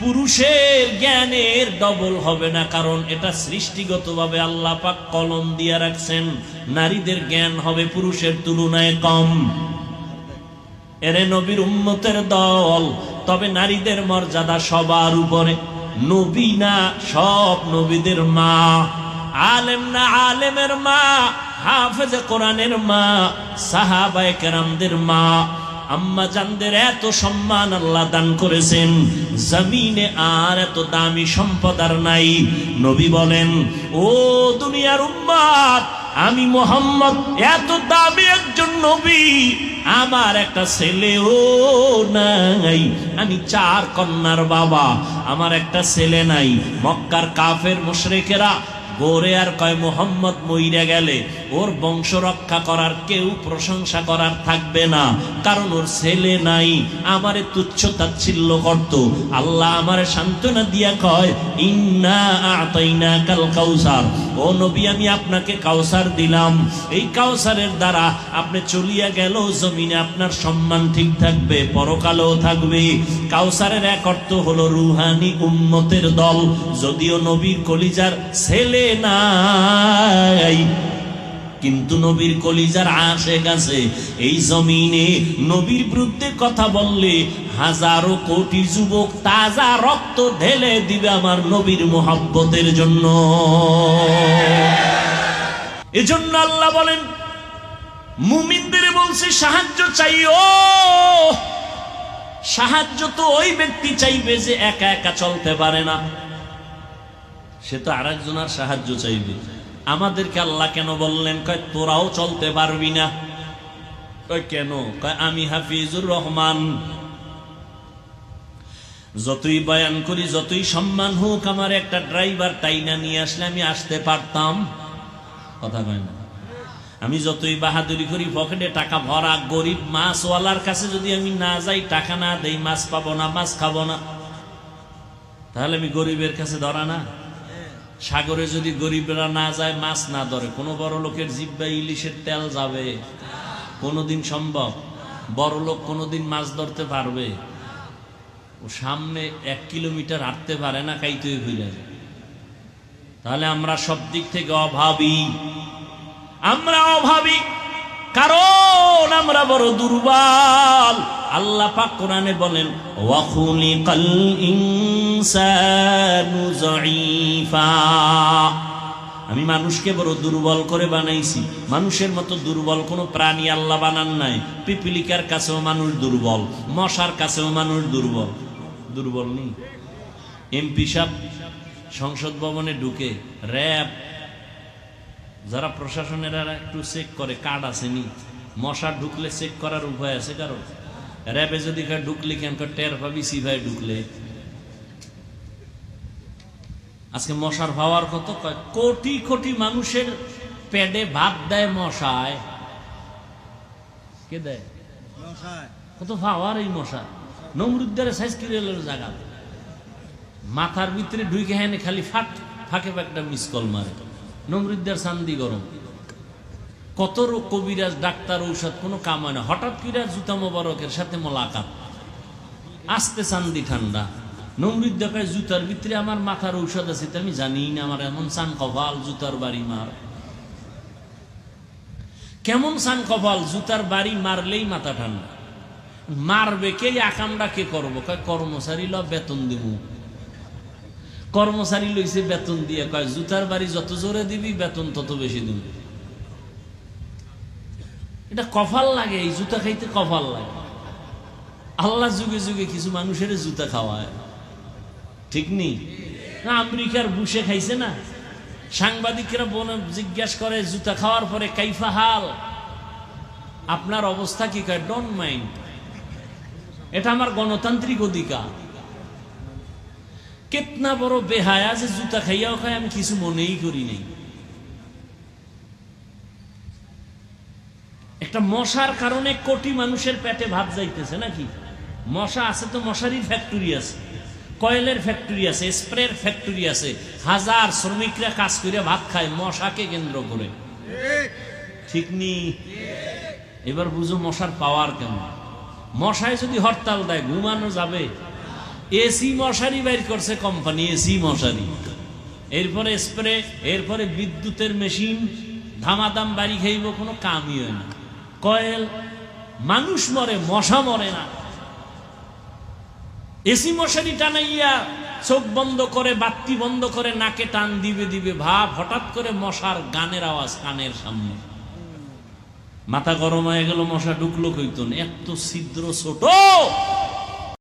পুরুষের জ্ঞানের ডবল হবে না, কারণ এটা সৃষ্টিগতভাবে আল্লাহ পাক কলম দিয়ে রাখছেন। নারীদের জ্ঞান হবে পুরুষের তুলনায় কম। এরে নবীর উম্মতের দল, তবে নারীদের মর্যাদা সবার উপরে। নবী না সব নবীদের মা, আলেম না আলেমের মা, হাফেজে কোরআনের মা, সাহাবায়ে কেরামদের মা, আম্মা জানদের এত সম্মান আল্লাহ দান করেছেন, জমিনে আর এত দামি সম্পদ আর নাই। নবী বলেন, ও দুনিয়ার উম্মত, আমি মুহাম্মদ এত দামি একজন নবী, আমার একটা ছেলেও নাই। আমি 4 কন্যার বাবা, আমার একটা ছেলে নাই। মক্কার কাফের মুশরিকেরা গোরে আর কয়, মুহাম্মদ মইরা গেলে ওর বংশ রক্ষা করার কেউ প্রশংসা করার থাকবে না, কারণ ওর ছেলে নাই। আমারে তুচ্ছ তাচ্ছিল্য করত। আল্লাহ আমারে সান্ত্বনা দিয়া কয়, ইন্না আতাইনাকাল কাউসার, ও নবী আমি আপনাকে কাউসার দিলাম। এই কাউসারের দ্বারা আপনি চলিয়া গেল জমিনে আপনার সম্মান ঠিক থাকবে, পরকালেও থাকবে। কাউসারের এক অর্থ হলো রুহানি উম্মতের দল। যদিও নবীর কলিজার ছেলে নাই, কিন্তু নবীর কলিজার আশেক আছে। এই জমিনে নবীর বিরুদ্ধে কথা বললে হাজারো কোটি যুবক তাজা রক্ত ঢেলে দিবে আমার নবীর মুহাব্বতের জন্য। এজন্য আল্লাহ বলেন, মুমিনদের বলছে সাহায্য চাইও। সাহায্য তো ওই ব্যক্তি চাইবে যে একা একা চলতে পারে না, সে তো আরেকজনের সাহায্য চাইবে। আমাদেরকে আল্লাহ কেন বললেন? কয় তোরাও চলতে পারবি না। কয় কেন? কয় আমি হাফিজুর রহমান, যতই বয়ান করি, যতই সম্মান হোক, আমার একটা ড্রাইভার টাইনা নিয়ে আসলে আমি আসতে পারতাম। কথা কয় না? আমি যতই বাহাদুরি করি, পকেটে টাকা ভরা, গরিব মাছওয়ালার কাছে যদি আমি না যাই, টাকা না দেই, মাছ পাবো না, মাছ খাবো না, তাহলে আমি গরিবের কাছে ধরা না? সাগরে যদি গরিবরা না যায়, মাছ না ধরে, কোনো বড় লোকের জিহ্বায় ইলিশের তেল যাবে? কোনোদিন সম্ভব? বড় লোক কোনোদিন মাছ ধরতে পারবে? ও সামনে 1 কিলোমিটার হাঁটতে পারে না, কাইতেই ভুলে যায়। তাহলে আমরা সব দিক থেকে অভাবী। আমরা অভাবী কারণ আমরা বড় দুর্বল। আল্লাহ পাক কোরআনে বলেন, ওয়া খুলিকাল ইনসানু যায়ীফা, আমি মানুষকে বড় দুর্বল করে বানাইছি। মানুষের মতো দুর্বল কোনো প্রাণী আল্লাহ বানান নাই। পিপিলিকার কাছেও মানুষ দুর্বল, মশার কাছেও মানুষ দুর্বল। দুর্বল নেই? এমপি সাহেব সংসদ ভবনে ঢুকে, র্যাব যারা প্রশাসনের একটু চেক করে, কার্ড আসেনি, মশা ঢুকলে চেক করার উপায় আছে কারো? র্যাবে যদি ঢুকলে কেন টের পাবি সিভাই ঢুকলে। আজকে মশার ভাওয়ার কত? কোটি কোটি মানুষের পেটে ভাত দেয় মশায়। কে দেয়? কত ভাওয়ার এই মশা। নমরুদ্দের সাইস্কিরেলের জায়গা, মাথার ভিতরে ঢুকে হেনে খালি ফাঁকে একটা মিস কল মারে। নমরুদ্দের চান্দি গরম। কত কবিরাজ, ডাক্তার, ঔষধ কোনো কাম হয় না। হঠাৎ করে জুতা মোবারকের সাথে মোলাকাত, আস্তে চান্দি ঠান্ডা। নমরুদ দেখায় জুতার ভিতরে আমার মাথার ঔষধ আছে, আমি জানি না। আমার এমন চান কপাল, জুতার বাড়ি মার। কেমন চান কপাল, জুতার বাড়ি মারলেই মাথা ঠান্ডা। মারবে কে? আকামটা কে করবো? কয় কর্মচারী ল, বেতন দিব। কর্মচারী লইছে বেতন দিয়ে, কয় জুতার বাড়ি যত জোরে দিবি বেতন তত বেশি দিবি। এটা কপাল লাগে, এই জুতা খাইতে কপাল লাগে। আল্লাহ যুগে যুগে কিছু মানুষের জুতা খাওয়ায়, ঠিক নেই? আমেরিকার বুশে খাইছে না? সাংবাদিকরা জিজ্ঞাসা করে জুতা খাওয়ার পরে, কাইফা হাল, আপনার অবস্থা কি? কয় ডোন্ট মাইন্ড, এটা আমার গণতান্ত্রিক অধিকার। কেতনা বড় বেহায়া যে জুতা খাইয়াও খায়, আমি কিছু মনেই করি নাই। একটা মশার কারণে কোটি মানুষের পেটে ভাত যাইতেছে নাকি? মশা আছে তো মশারির ফ্যাক্টরি আছে, কয়েলের ফ্যাক্টরি আছে, স্প্রের ফ্যাক্টরি আছে, হাজার শ্রমিকরা কাজ করে ভাত খায় মশাকে কেন্দ্র করে, ঠিক নি? এবার বুঝো মশার পাওয়ার কেমন। মশায় যদি হরতাল দেয় ঘুমানো যাবে? এসি মশারি বাইর করছে কোম্পানি, এসি মশারি, এরপরে স্প্রে, এরপরে বিদ্যুতের মেশিন, ধামাদাম বাড়ি খাইব, কোনো কামই হয় না। কয়েল, মানুষ মরে, মশা মরে না। এসি মশারি টানাইয়া চোখ বন্ধ করে, বাতি বন্ধ করে, নাকে টান দিবে দিবে ভাব, হঠাৎ করে মশার গানের আওয়াজ কানের সামনে, মাথা গরম হয়ে গেল, মশা ঢুকলো কইতন, এত ছিদ্র ছোট